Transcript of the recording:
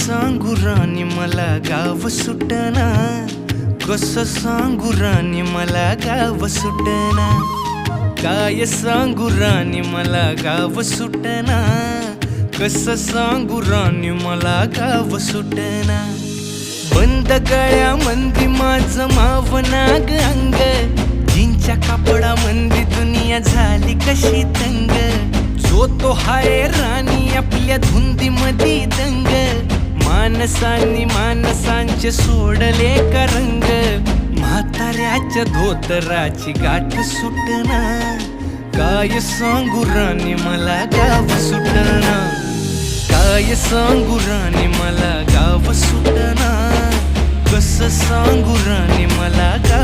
सांगू राणी मला गाव सुटना, कसं सांगू राणी मला गाव सुटना, काय सांगू राणी मला गाव सुटना, कसं सांगू राणी मला गाव सुटना। बंद गळ्यामंदी माझं मावनाग अंग, जीनच्या कापडामंदी दुनिया झाली कशी तंग, जो तो हाय राणी आपल्या धुंदीमधी दंग, माणसांनी माणसांचे सोडले का रंग, म्हाताऱ्याच्या धोतराची गाठ सुटना, काय सांगू राणी मला गाव सुटना, काय सांगू राणी मला गाव सुटना, कसं सांगू राणी मला गाव